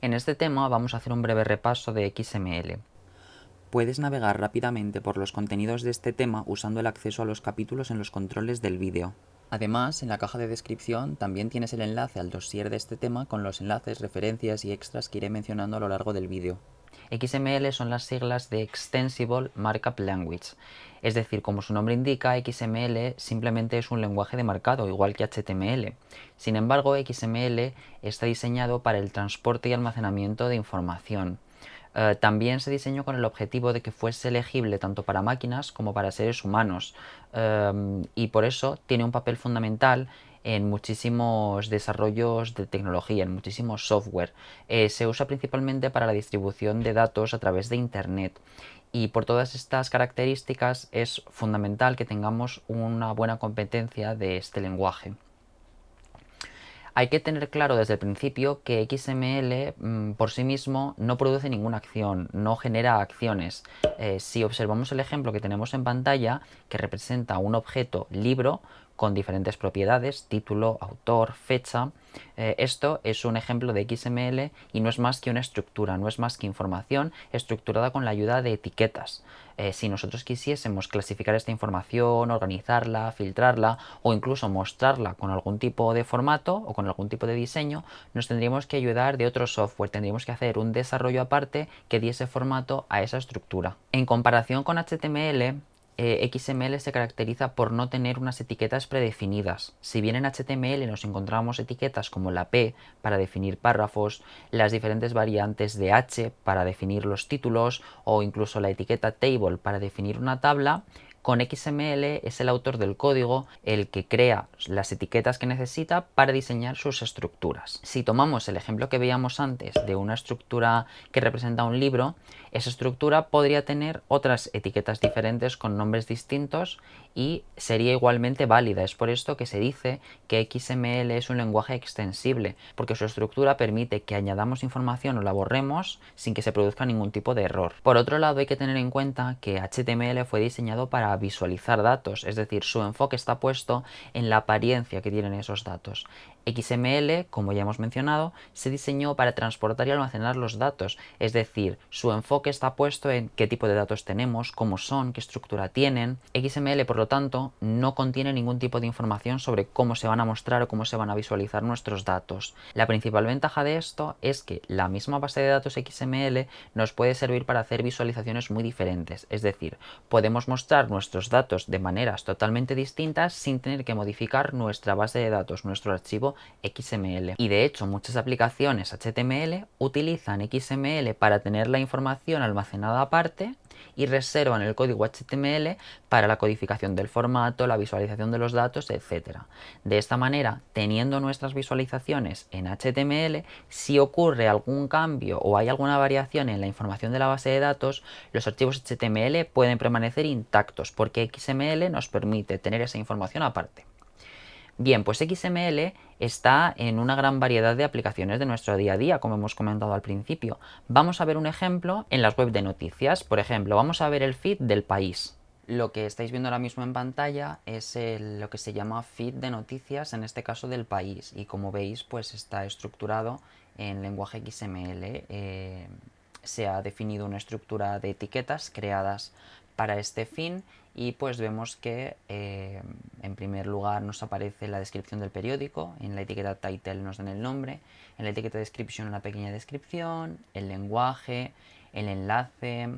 En este tema vamos a hacer un breve repaso de XML. Puedes navegar rápidamente por los contenidos de este tema usando el acceso a los capítulos en los controles del vídeo. Además, en la caja de descripción también tienes el enlace al dossier de este tema con los enlaces, referencias y extras que iré mencionando a lo largo del vídeo. XML son las siglas de Extensible Markup Language. Es decir, como su nombre indica, XML simplemente es un lenguaje de marcado, igual que HTML. Sin embargo, XML está diseñado para el transporte y almacenamiento de información. También se diseñó con el objetivo de que fuese legible tanto para máquinas como para seres humanos, y por eso tiene un papel fundamental en muchísimos desarrollos de tecnología, en muchísimos software. Se usa principalmente para la distribución de datos a través de Internet. Y por todas estas características es fundamental que tengamos una buena competencia de este lenguaje. Hay que tener claro desde el principio que XML por sí mismo no produce ninguna acción, no genera acciones. Si observamos el ejemplo que tenemos en pantalla, que representa un objeto libro con diferentes propiedades, título, autor, fecha, esto es un ejemplo de XML y no es más que una estructura, no es más que información estructurada con la ayuda de etiquetas. Si nosotros quisiésemos clasificar esta información, organizarla, filtrarla o incluso mostrarla con algún tipo de formato o con algún tipo de diseño, nos tendríamos que ayudar de otro software, tendríamos que hacer un desarrollo aparte que diese formato a esa estructura. En comparación con HTML, XML se caracteriza por no tener unas etiquetas predefinidas. Si bien en HTML nos encontramos etiquetas como la P para definir párrafos, las diferentes variantes de H para definir los títulos o incluso la etiqueta table para definir una tabla, con XML es el autor del código el que crea las etiquetas que necesita para diseñar sus estructuras. Si tomamos el ejemplo que veíamos antes de una estructura que representa un libro, esa estructura podría tener otras etiquetas diferentes con nombres distintos y sería igualmente válida. Es por esto que se dice que XML es un lenguaje extensible, porque su estructura permite que añadamos información o la borremos sin que se produzca ningún tipo de error. Por otro lado, hay que tener en cuenta que HTML fue diseñado para visualizar datos, es decir, su enfoque está puesto en la apariencia que tienen esos datos. XML, como ya hemos mencionado, se diseñó para transportar y almacenar los datos, es decir, su enfoque está puesto en qué tipo de datos tenemos, cómo son, qué estructura tienen. XML, por lo tanto, no contiene ningún tipo de información sobre cómo se van a mostrar o cómo se van a visualizar nuestros datos. La principal ventaja de esto es que la misma base de datos XML nos puede servir para hacer visualizaciones muy diferentes, es decir, podemos mostrar nuestros datos de maneras totalmente distintas sin tener que modificar nuestra base de datos, nuestro archivo XML. Y de hecho, muchas aplicaciones HTML utilizan XML para tener la información almacenada aparte y reservan el código HTML para la codificación del formato, la visualización de los datos, etc. De esta manera, teniendo nuestras visualizaciones en HTML, si ocurre algún cambio o hay alguna variación en la información de la base de datos, los archivos HTML pueden permanecer intactos porque XML nos permite tener esa información aparte. Bien, pues XML está en una gran variedad de aplicaciones de nuestro día a día, como hemos comentado al principio. Vamos a ver un ejemplo en las web de noticias. Por ejemplo, vamos a ver el feed del País. Lo que estáis viendo ahora mismo en pantalla es lo que se llama feed de noticias, en este caso del País. Y como veis, pues está estructurado en lenguaje XML. Se ha definido una estructura de etiquetas creadas para este fin y pues vemos que en primer lugar nos aparece la descripción del periódico, en la etiqueta title nos dan el nombre, en la etiqueta description una pequeña descripción, el lenguaje, el enlace.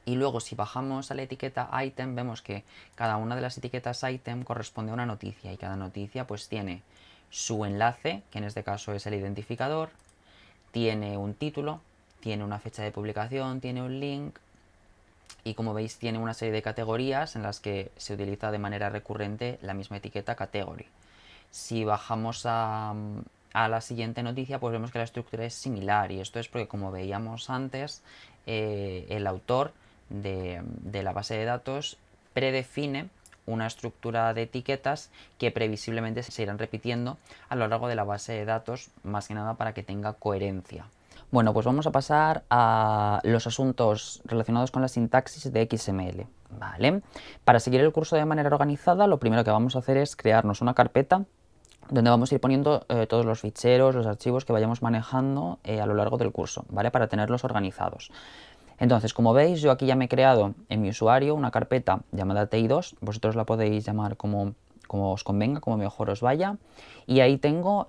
Y luego si bajamos a la etiqueta item vemos que cada una de las etiquetas item corresponde a una noticia y cada noticia pues tiene su enlace, que en este caso es el identificador, tiene un título, tiene una fecha de publicación, tiene un link y como veis tiene una serie de categorías en las que se utiliza de manera recurrente la misma etiqueta category. Si bajamos a la siguiente noticia pues vemos que la estructura es similar y esto es porque como veíamos antes el autor de la base de datos predefine una estructura de etiquetas que previsiblemente se irán repitiendo a lo largo de la base de datos, más que nada para que tenga coherencia. Bueno, pues vamos a pasar a los asuntos relacionados con la sintaxis de XML. ¿Vale? Para seguir el curso de manera organizada, lo primero que vamos a hacer es crearnos una carpeta donde vamos a ir poniendo todos los ficheros, los archivos que vayamos manejando a lo largo del curso, ¿vale? Para tenerlos organizados. Entonces, como veis, yo aquí ya me he creado en mi usuario una carpeta llamada TI2, vosotros la podéis llamar como os convenga, como mejor os vaya, y ahí tengo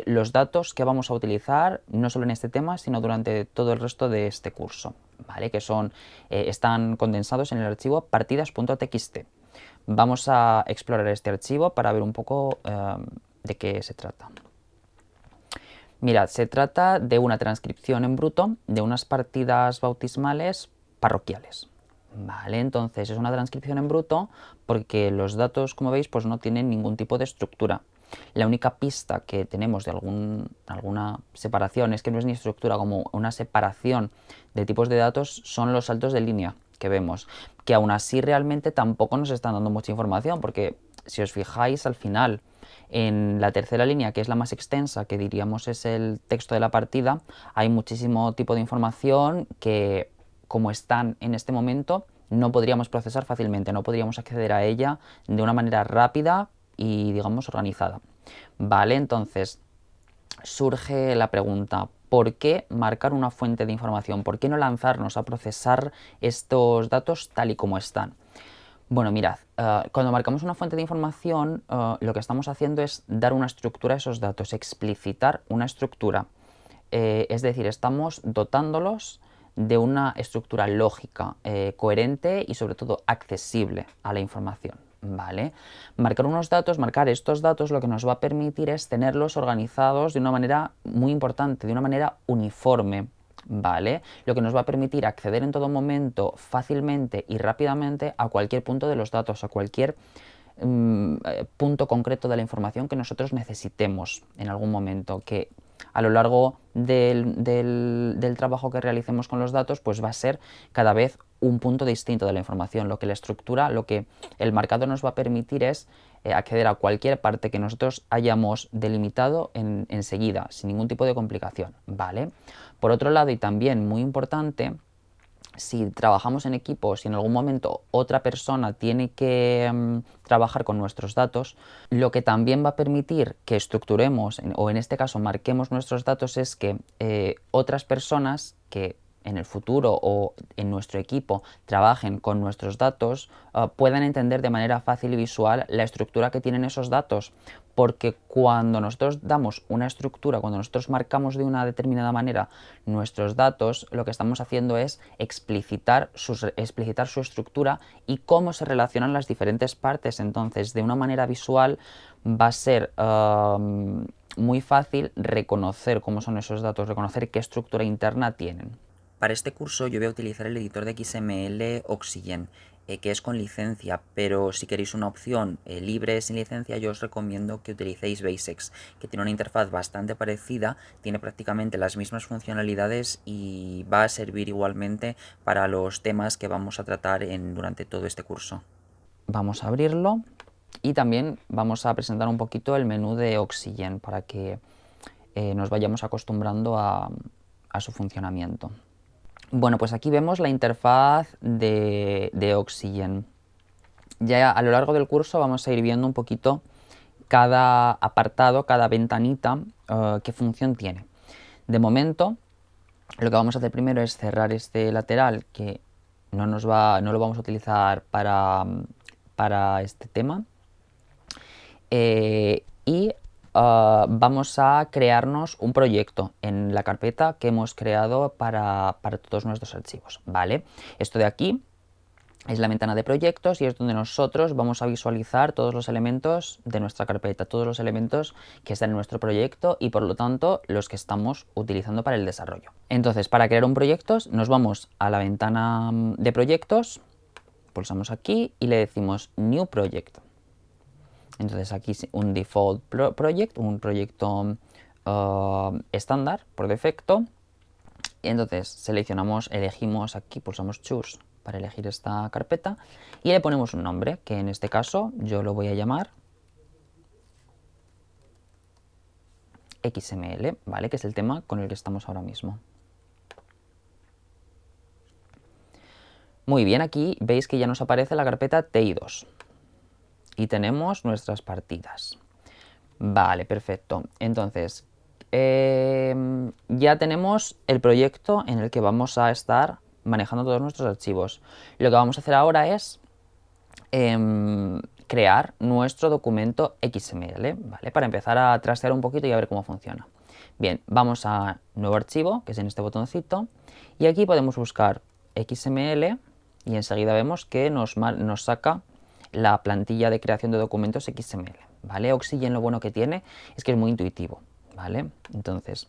los datos que vamos a utilizar, no solo en este tema, sino durante todo el resto de este curso, ¿vale? Que están condensados en el archivo partidas.txt. Vamos a explorar este archivo para ver un poco de qué se trata. Mirad, se trata de una transcripción en bruto de unas partidas bautismales parroquiales. Vale, entonces es una transcripción en bruto porque los datos, como veis, pues no tienen ningún tipo de estructura. La única pista que tenemos de alguna separación es que no es ni estructura como una separación de tipos de datos, son los saltos de línea que vemos, que aún así realmente tampoco nos están dando mucha información, porque si os fijáis al final en la tercera línea, que es la más extensa, que diríamos es el texto de la partida, hay muchísimo tipo de información que, como están en este momento, no podríamos procesar fácilmente, no podríamos acceder a ella de una manera rápida y, digamos, organizada. Vale, entonces surge la pregunta, ¿por qué marcar una fuente de información? ¿Por qué no lanzarnos a procesar estos datos tal y como están? Bueno, mirad, cuando marcamos una fuente de información, lo que estamos haciendo es dar una estructura a esos datos, explicitar una estructura. Es decir, estamos dotándolos de una estructura lógica, coherente y sobre todo accesible a la información. ¿Vale? Marcar estos datos lo que nos va a permitir es tenerlos organizados de una manera muy importante, de una manera uniforme. ¿Vale? Lo que nos va a permitir acceder en todo momento fácilmente y rápidamente a cualquier punto de los datos, a cualquier punto concreto de la información que nosotros necesitemos en algún momento, que a lo largo del trabajo que realicemos con los datos, pues va a ser cada vez un punto distinto de la información. Lo que la estructura, lo que el marcador nos va a permitir es acceder a cualquier parte que nosotros hayamos delimitado enseguida, sin ningún tipo de complicación, ¿vale? Por otro lado, y también muy importante, si trabajamos en equipo, si en algún momento otra persona tiene que trabajar con nuestros datos, lo que también va a permitir que estructuremos o en este caso marquemos nuestros datos es que otras personas que en el futuro o en nuestro equipo trabajen con nuestros datos puedan entender de manera fácil y visual la estructura que tienen esos datos, porque cuando nosotros damos una estructura, cuando nosotros marcamos de una determinada manera nuestros datos, lo que estamos haciendo es explicitar su estructura y cómo se relacionan las diferentes partes. Entonces, de una manera visual va a ser muy fácil reconocer cómo son esos datos, reconocer qué estructura interna tienen. Para este curso yo voy a utilizar el editor de XML Oxygen, que es con licencia, pero si queréis una opción libre sin licencia, yo os recomiendo que utilicéis Basics, que tiene una interfaz bastante parecida, tiene prácticamente las mismas funcionalidades y va a servir igualmente para los temas que vamos a tratar durante todo este curso. Vamos a abrirlo y también vamos a presentar un poquito el menú de Oxygen para que nos vayamos acostumbrando a su funcionamiento. Bueno, pues aquí vemos la interfaz de Oxygen. Ya a lo largo del curso vamos a ir viendo un poquito cada apartado, cada ventanita, qué función tiene. De momento, lo que vamos a hacer primero es cerrar este lateral que no lo vamos a utilizar para este tema. Y vamos a crearnos un proyecto en la carpeta que hemos creado para todos nuestros archivos, ¿vale? Esto de aquí es la ventana de proyectos y es donde nosotros vamos a visualizar todos los elementos de nuestra carpeta, todos los elementos que están en nuestro proyecto y por lo tanto los que estamos utilizando para el desarrollo. Entonces, para crear un proyecto nos vamos a la ventana de proyectos, pulsamos aquí y le decimos New Project. Entonces aquí un default project, un proyecto estándar por defecto. Y entonces seleccionamos, elegimos aquí, pulsamos Choose para elegir esta carpeta y le ponemos un nombre, que en este caso yo lo voy a llamar XML, ¿vale? Que es el tema con el que estamos ahora mismo. Muy bien, aquí veis que ya nos aparece la carpeta TI2 y tenemos nuestras partidas. Vale, perfecto. Entonces, ya tenemos el proyecto en el que vamos a estar manejando todos nuestros archivos. Lo que vamos a hacer ahora es crear nuestro documento XML, ¿vale? Para empezar a trastear un poquito y a ver cómo funciona. Bien, vamos a nuevo archivo, que es en este botoncito, y aquí podemos buscar XML y enseguida vemos que nos saca la plantilla de creación de documentos XML, ¿vale? Oxygen lo bueno que tiene es que es muy intuitivo, ¿vale? Entonces,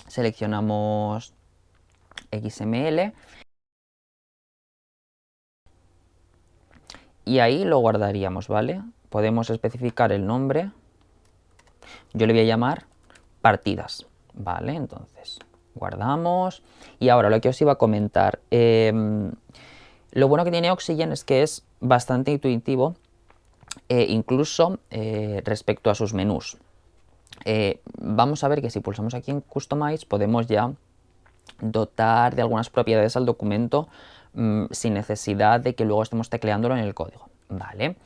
seleccionamos XML y ahí lo guardaríamos, ¿vale? Podemos especificar el nombre, yo le voy a llamar partidas, ¿vale? Entonces, guardamos y ahora lo que os iba a comentar, lo bueno que tiene Oxygen es que es bastante intuitivo, incluso respecto a sus menús. Vamos a ver que si pulsamos aquí en Customize podemos ya dotar de algunas propiedades al documento sin necesidad de que luego estemos tecleándolo en el código, ¿vale?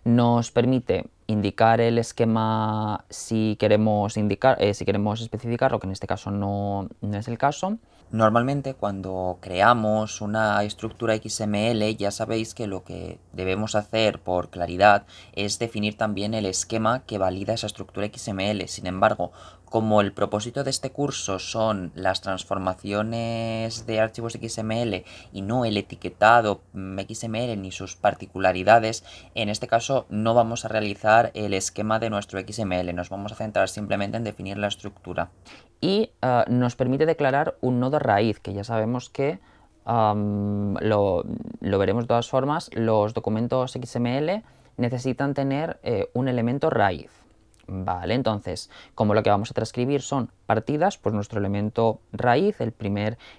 Nos permite indicar el esquema si queremos especificarlo, que en este caso no es el caso. Normalmente cuando creamos una estructura XML ya sabéis que lo que debemos hacer por claridad es definir también el esquema que valida esa estructura XML. Sin embargo, como el propósito de este curso son las transformaciones de archivos XML y no el etiquetado XML ni sus particularidades, en este caso no vamos a realizar el esquema de nuestro XML, nos vamos a centrar simplemente en definir la estructura. Y nos permite declarar un nodo raíz, que ya sabemos que lo veremos de todas formas, los documentos XML necesitan tener un elemento raíz. Vale, entonces, como lo que vamos a transcribir son partidas, pues nuestro elemento raíz,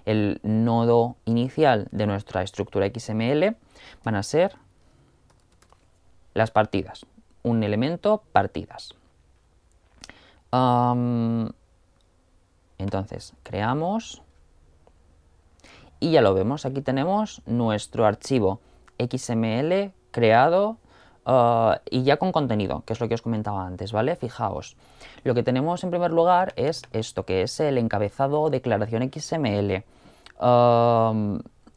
el nodo inicial de nuestra estructura XML, van a ser las partidas. Un elemento partidas. Entonces, creamos y ya lo vemos. Aquí tenemos nuestro archivo XML creado y ya con contenido, que es lo que os comentaba antes, ¿vale? Fijaos, lo que tenemos en primer lugar es esto, que es el encabezado declaración XML.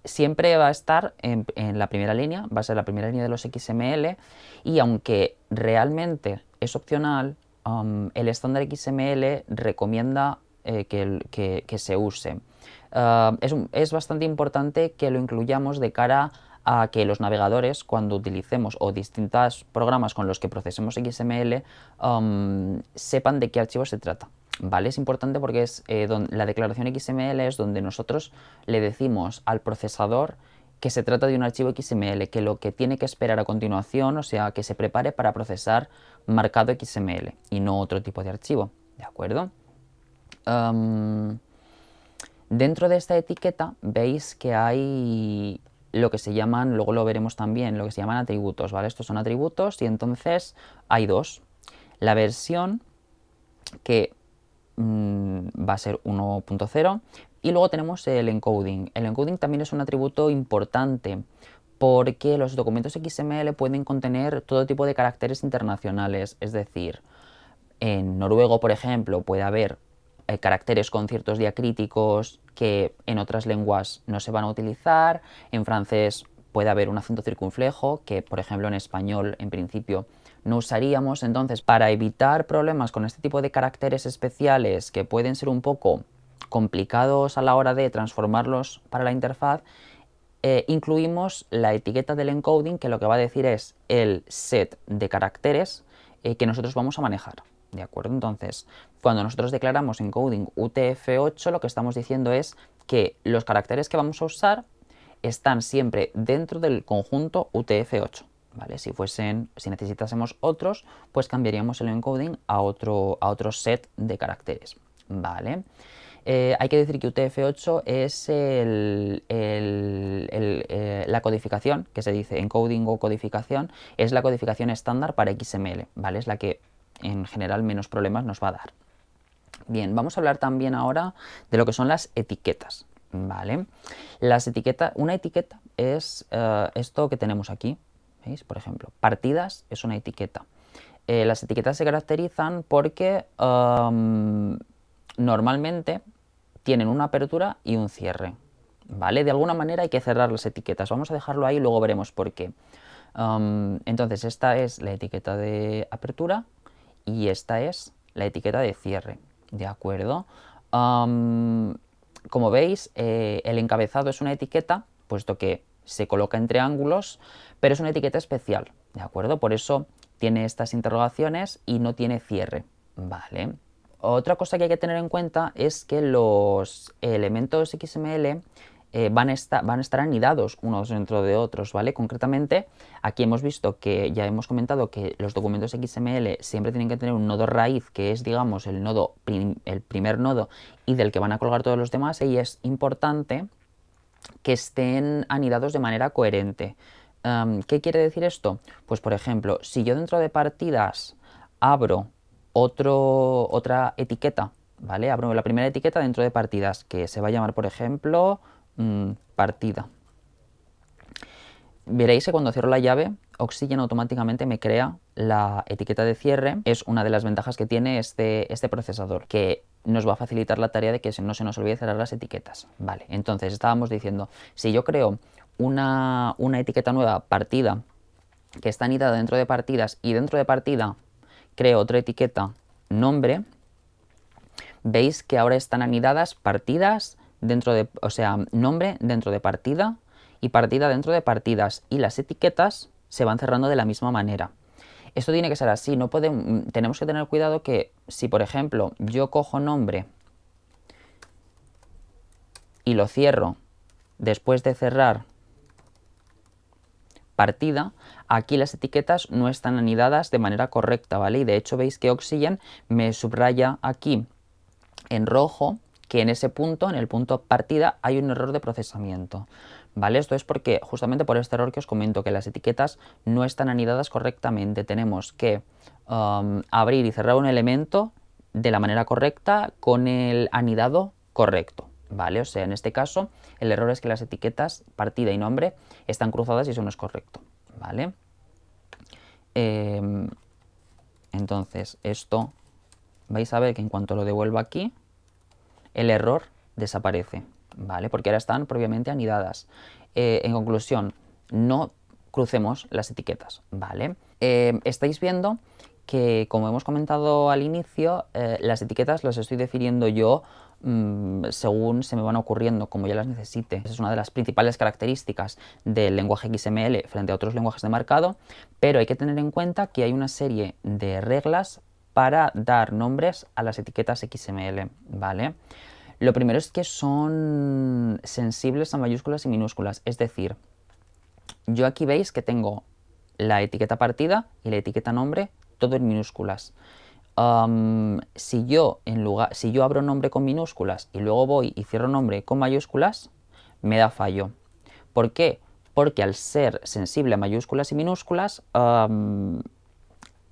Siempre va a estar en la primera línea, va a ser la primera línea de los XML y aunque realmente es opcional, el estándar XML recomienda que se use. Es bastante importante que lo incluyamos de cara a que los navegadores, cuando utilicemos o distintos programas con los que procesemos XML, sepan de qué archivo se trata. ¿Vale? Es importante porque la declaración XML es donde nosotros le decimos al procesador que se trata de un archivo XML, que lo que tiene que esperar a continuación, o sea, que se prepare para procesar marcado XML y no otro tipo de archivo, ¿de acuerdo? Dentro de esta etiqueta veis que hay lo que se llaman, luego lo veremos también, lo que se llaman atributos, ¿vale? Estos son atributos y entonces hay dos. La versión que va a ser 1.0 y luego tenemos el encoding. El encoding también es un atributo importante porque los documentos XML pueden contener todo tipo de caracteres internacionales, es decir, en noruego, por ejemplo, puede haber caracteres con ciertos diacríticos que en otras lenguas no se van a utilizar. En francés puede haber un acento circunflejo que, por ejemplo, en español, en principio, no usaríamos. Entonces, para evitar problemas con este tipo de caracteres especiales que pueden ser un poco complicados a la hora de transformarlos para la interfaz, incluimos la etiqueta del encoding, que lo que va a decir es el set de caracteres que nosotros vamos a manejar. ¿De acuerdo? Entonces, cuando nosotros declaramos encoding UTF-8, lo que estamos diciendo es que los caracteres que vamos a usar están siempre dentro del conjunto UTF-8. ¿Vale? Si necesitásemos otros, pues cambiaríamos el encoding a otro set de caracteres. ¿Vale? Hay que decir que UTF-8 es la codificación, que se dice encoding o codificación, es la codificación estándar para XML, ¿vale? Es la que en general menos problemas nos va a dar. Bien, vamos a hablar también ahora de lo que son las etiquetas, ¿vale? Una etiqueta es esto que tenemos aquí, ¿veis? Por ejemplo, partidas es una etiqueta. las etiquetas se caracterizan porque normalmente tienen una apertura y un cierre, ¿vale? De alguna manera hay que cerrar las etiquetas. Vamos a dejarlo ahí y luego veremos por qué. Entonces esta es la etiqueta de apertura y esta es la etiqueta de cierre, ¿de acuerdo? Como veis, el encabezado es una etiqueta, puesto que se coloca entre ángulos, pero es una etiqueta especial, ¿de acuerdo? Por eso tiene estas interrogaciones y no tiene cierre, ¿vale? Otra cosa que hay que tener en cuenta es que los elementos XML van a estar anidados unos dentro de otros, ¿vale? Concretamente, aquí hemos visto que ya hemos comentado que los documentos XML siempre tienen que tener un nodo raíz, que es, digamos, el primer nodo y del que van a colgar todos los demás, y es importante que estén anidados de manera coherente. ¿Qué quiere decir esto? Pues, por ejemplo, si yo dentro de partidas abro otra etiqueta, ¿vale? Abro la primera etiqueta dentro de partidas, que se va a llamar, por ejemplo, partida. Veréis que cuando cierro la llave, Oxygen automáticamente me crea la etiqueta de cierre. Es una de las ventajas que tiene este procesador, que nos va a facilitar la tarea de que no se nos olvide cerrar las etiquetas. Vale, entonces estábamos diciendo, si yo creo una etiqueta nueva, partida, que está anidada dentro de partidas, y dentro de partida creo otra etiqueta, nombre, veis que ahora están anidadas partidas dentro de, o sea, nombre dentro de partida y partida dentro de partidas, y las etiquetas se van cerrando de la misma manera. Esto tiene que ser así, tenemos que tener cuidado que si, por ejemplo, yo cojo nombre y lo cierro después de cerrar partida, aquí las etiquetas no están anidadas de manera correcta, ¿vale? Y de hecho veis que Oxygen me subraya aquí en rojo que en ese punto, en el punto partida, hay un error de procesamiento, ¿vale? Esto es porque, justamente por este error que os comento, que las etiquetas no están anidadas correctamente. Tenemos que abrir y cerrar un elemento de la manera correcta con el anidado correcto, ¿vale? O sea, en este caso, el error es que las etiquetas partida y nombre están cruzadas y eso no es correcto, ¿vale? Entonces, esto vais a ver que en cuanto lo devuelva aquí, el error desaparece, ¿vale? Porque ahora están previamente anidadas. En conclusión, no crucemos las etiquetas, ¿vale? Estáis viendo que, como hemos comentado al inicio, las etiquetas las estoy definiendo yo según se me van ocurriendo, como yo las necesite. Esa es una de las principales características del lenguaje XML frente a otros lenguajes de marcado, pero hay que tener en cuenta que hay una serie de reglas para dar nombres a las etiquetas XML, ¿vale? Lo primero es que son sensibles a mayúsculas y minúsculas, es decir, yo aquí veis que tengo la etiqueta partida y la etiqueta nombre, todo en minúsculas. Si yo abro nombre con minúsculas y luego voy y cierro nombre con mayúsculas, me da fallo. ¿Por qué? Porque al ser sensible a mayúsculas y minúsculas,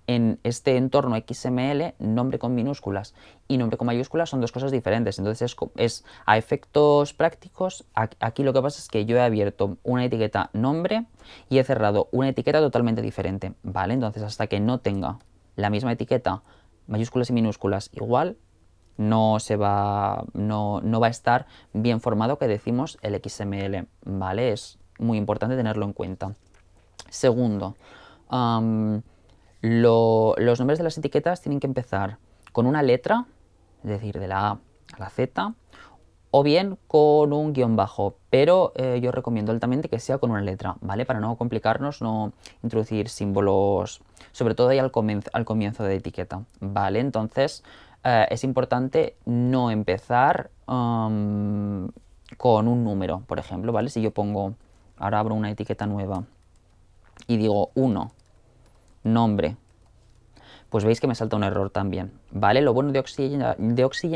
en este entorno XML, nombre con minúsculas y nombre con mayúsculas son dos cosas diferentes. Entonces es a efectos prácticos, aquí lo que pasa es que yo he abierto una etiqueta nombre y he cerrado una etiqueta totalmente diferente, ¿vale? Entonces hasta que no tenga la misma etiqueta, mayúsculas y minúsculas igual, no va a estar bien formado, que decimos, el XML, ¿vale? Es muy importante tenerlo en cuenta. Segundo, los nombres de las etiquetas tienen que empezar con una letra, es decir, de la A a la Z, o bien con un guión bajo, pero yo recomiendo altamente que sea con una letra, ¿vale? Para no complicarnos, no introducir símbolos, sobre todo ahí al comienzo de etiqueta, ¿vale? Entonces es importante no empezar con un número, por ejemplo, ¿vale? Si yo ahora abro una etiqueta nueva y digo 1, nombre, pues veis que me salta un error también, ¿vale? Lo bueno de Oxygen,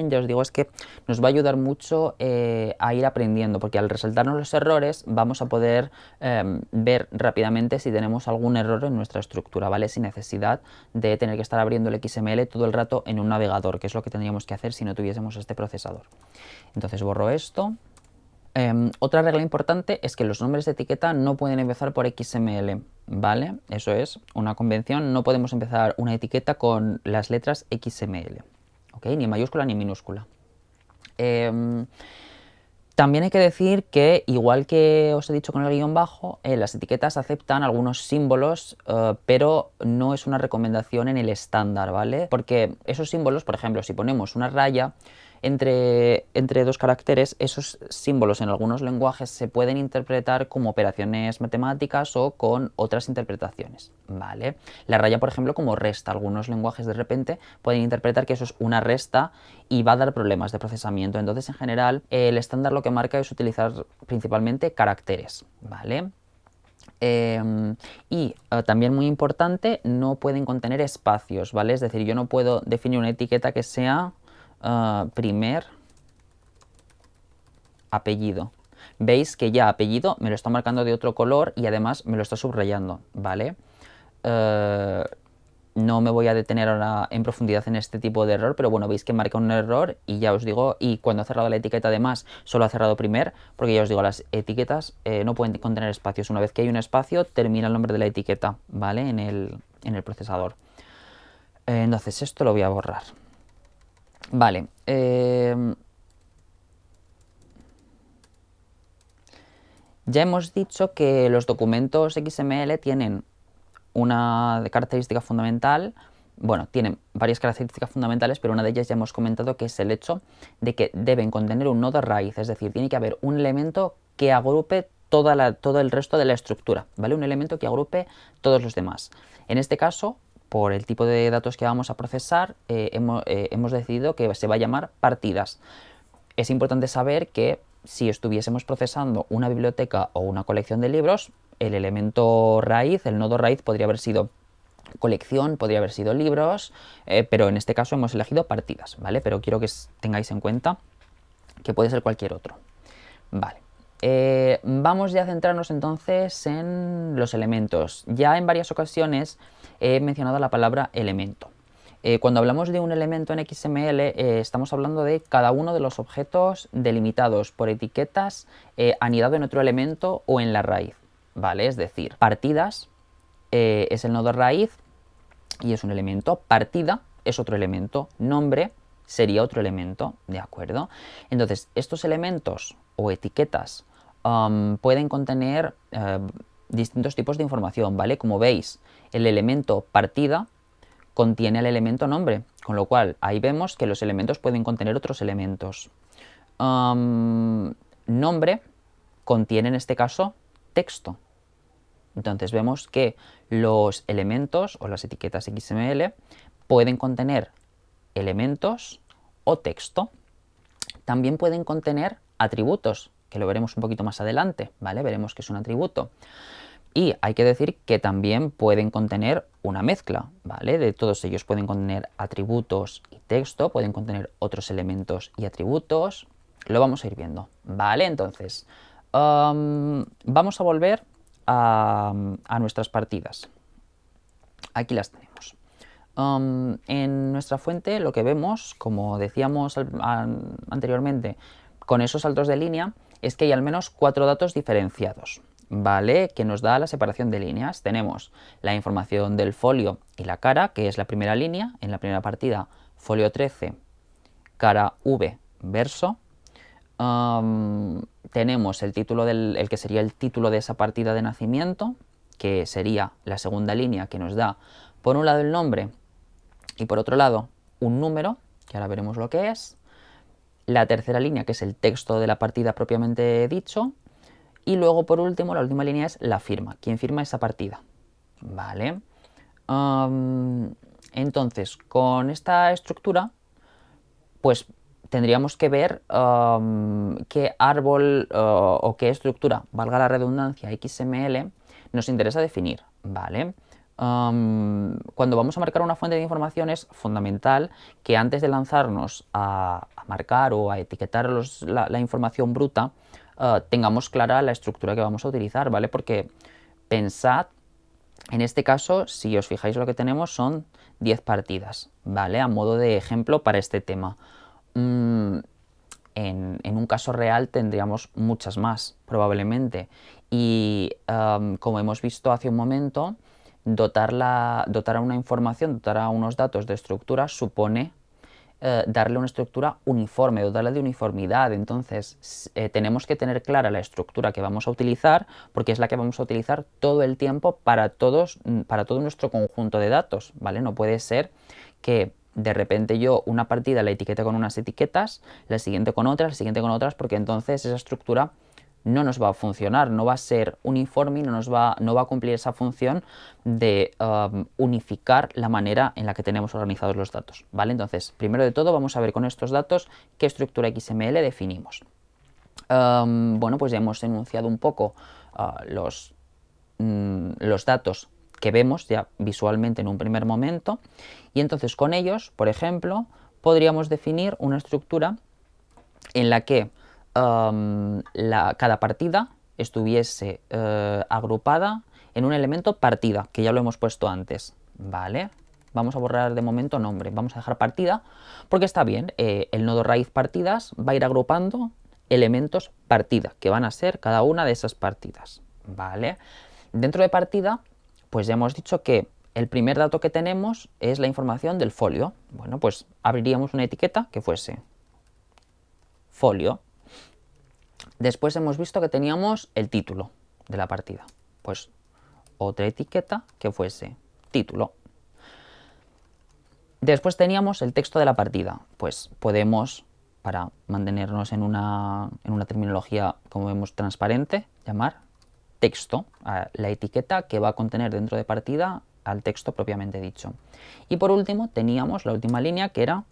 ya os digo, es que nos va a ayudar mucho a ir aprendiendo, porque al resaltarnos los errores vamos a poder ver rápidamente si tenemos algún error en nuestra estructura, ¿vale? Sin necesidad de tener que estar abriendo el XML todo el rato en un navegador, que es lo que tendríamos que hacer si no tuviésemos este procesador. Entonces borro esto Otra regla importante es que los nombres de etiqueta no pueden empezar por XML, ¿vale? Eso es una convención, no podemos empezar una etiqueta con las letras XML, ¿ok? Ni en mayúscula ni en minúscula. También hay que decir que, igual que os he dicho con el guión bajo, las etiquetas aceptan algunos símbolos, pero no es una recomendación en el estándar, ¿vale? Porque esos símbolos, por ejemplo, si ponemos una raya entre dos caracteres, esos símbolos en algunos lenguajes se pueden interpretar como operaciones matemáticas o con otras interpretaciones, ¿vale? La raya, por ejemplo, como resta. Algunos lenguajes de repente pueden interpretar que eso es una resta y va a dar problemas de procesamiento. Entonces, en general, el estándar lo que marca es utilizar principalmente caracteres, ¿vale? También muy importante, no pueden contener espacios, ¿vale? Es decir, yo no puedo definir una etiqueta que sea primer apellido. Veis que ya apellido me lo está marcando de otro color y además me lo está subrayando, ¿vale? No me voy a detener ahora en profundidad en este tipo de error, pero bueno, veis que marca un error y ya os digo, y cuando ha cerrado la etiqueta además solo ha cerrado primer, porque ya os digo, las etiquetas no pueden contener espacios. Una vez que hay un espacio, termina el nombre de la etiqueta, ¿vale? En el procesador. Entonces esto lo voy a borrar. Vale. Ya hemos dicho que los documentos XML tienen una característica fundamental, bueno, tienen varias características fundamentales, pero una de ellas ya hemos comentado, que es el hecho de que deben contener un nodo raíz, es decir, tiene que haber un elemento que agrupe todo el resto de la estructura, ¿vale? Un elemento que agrupe todos los demás. En este caso, por el tipo de datos que vamos a procesar, hemos decidido que se va a llamar partidas. Es importante saber que si estuviésemos procesando una biblioteca o una colección de libros, el elemento raíz, el nodo raíz, podría haber sido colección, podría haber sido libros, pero en este caso hemos elegido partidas, ¿vale? Pero quiero que tengáis en cuenta que puede ser cualquier otro. Vale. Vamos ya a centrarnos entonces en los elementos. Ya en varias ocasiones he mencionado la palabra elemento. Cuando hablamos de un elemento en XML, estamos hablando de cada uno de los objetos delimitados por etiquetas anidado en otro elemento o en la raíz, ¿vale? Es decir, partidas es el nodo raíz y es un elemento, partida es otro elemento, nombre sería otro elemento, ¿de acuerdo? Entonces, estos elementos o etiquetas pueden contener distintos tipos de información, ¿vale? Como veis, el elemento partida contiene el elemento nombre, con lo cual ahí vemos que los elementos pueden contener otros elementos. Nombre contiene en este caso texto. Entonces vemos que los elementos o las etiquetas XML pueden contener elementos o texto. También pueden contener atributos, que lo veremos un poquito más adelante, ¿vale? Veremos que es un atributo. Y hay que decir que también pueden contener una mezcla, ¿vale? De todos ellos pueden contener atributos y texto, pueden contener otros elementos y atributos. Lo vamos a ir viendo, ¿vale? Entonces, vamos a volver a nuestras partidas. Aquí las tenemos. En nuestra fuente lo que vemos, como decíamos anteriormente, con esos saltos de línea, es que hay al menos 4 datos diferenciados, ¿vale? Que nos da la separación de líneas. Tenemos la información del folio y la cara, que es la primera línea. En la primera partida, folio 13, cara V, verso. Tenemos el título el que sería el título de esa partida de nacimiento, que sería la segunda línea, que nos da por un lado el nombre y por otro lado un número, que ahora veremos lo que es. La tercera línea, que es el texto de la partida propiamente dicho. Y luego, por último, la última línea es la firma, quién firma esa partida, ¿vale? Entonces, con esta estructura, pues tendríamos que ver qué árbol o qué estructura, valga la redundancia, XML, nos interesa definir, ¿vale? Cuando vamos a marcar una fuente de información es fundamental que antes de lanzarnos a marcar o a etiquetar la información bruta, tengamos clara la estructura que vamos a utilizar, ¿vale? Porque pensad, en este caso, si os fijáis, lo que tenemos son 10 partidas, ¿vale? A modo de ejemplo para este tema. en un caso real tendríamos muchas más, probablemente. Y como hemos visto hace un momento, dotar a una información, dotar a unos datos de estructura supone darle una estructura uniforme, dotarle de uniformidad. Entonces tenemos que tener clara la estructura que vamos a utilizar, porque es la que vamos a utilizar todo el tiempo para todo nuestro conjunto de datos, ¿vale? No puede ser que de repente yo una partida la etiquete con unas etiquetas, la siguiente con otras, la siguiente con otras, porque entonces esa estructura no nos va a funcionar, no va a ser uniforme y no va a cumplir esa función de unificar la manera en la que tenemos organizados los datos, ¿vale? Entonces, primero de todo vamos a ver con estos datos qué estructura XML definimos. Bueno, pues ya hemos enunciado un poco los datos que vemos ya visualmente en un primer momento, y entonces con ellos, por ejemplo, podríamos definir una estructura en la que cada partida estuviese agrupada en un elemento partida, que ya lo hemos puesto antes, ¿vale? Vamos a borrar de momento nombre, vamos a dejar partida, porque está bien, el nodo raíz partidas va a ir agrupando elementos partida, que van a ser cada una de esas partidas, ¿vale? Dentro de partida, pues ya hemos dicho que el primer dato que tenemos es la información del folio. Bueno, pues abriríamos una etiqueta que fuese folio. Después hemos visto que teníamos el título de la partida. Pues otra etiqueta que fuese título. Después teníamos el texto de la partida. Pues podemos, para mantenernos en una terminología, como vemos, transparente, llamar texto a la etiqueta que va a contener dentro de partida al texto propiamente dicho. Y por último teníamos la última línea, que era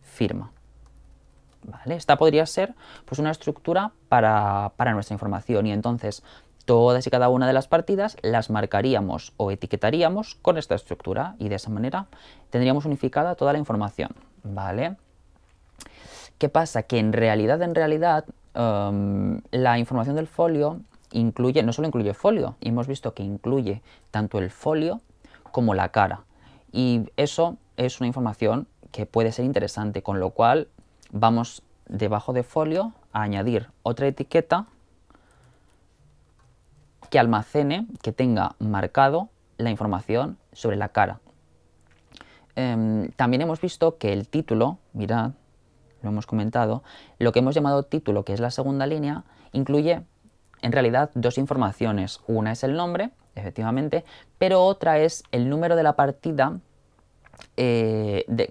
firma. ¿Vale? Esta podría ser pues una estructura para nuestra información, y entonces todas y cada una de las partidas las marcaríamos o etiquetaríamos con esta estructura, y de esa manera tendríamos unificada toda la información, ¿vale? ¿Qué pasa? Que en realidad la información del folio no solo incluye folio, y hemos visto que incluye tanto el folio como la cara, y eso es una información que puede ser interesante, con lo cual vamos debajo de folio a añadir otra etiqueta que almacene, que tenga marcado la información sobre la cara. También hemos visto que el título, mirad, lo hemos comentado, lo que hemos llamado título, que es la segunda línea, incluye en realidad dos informaciones. Una es el nombre, efectivamente, pero otra es el número de la partida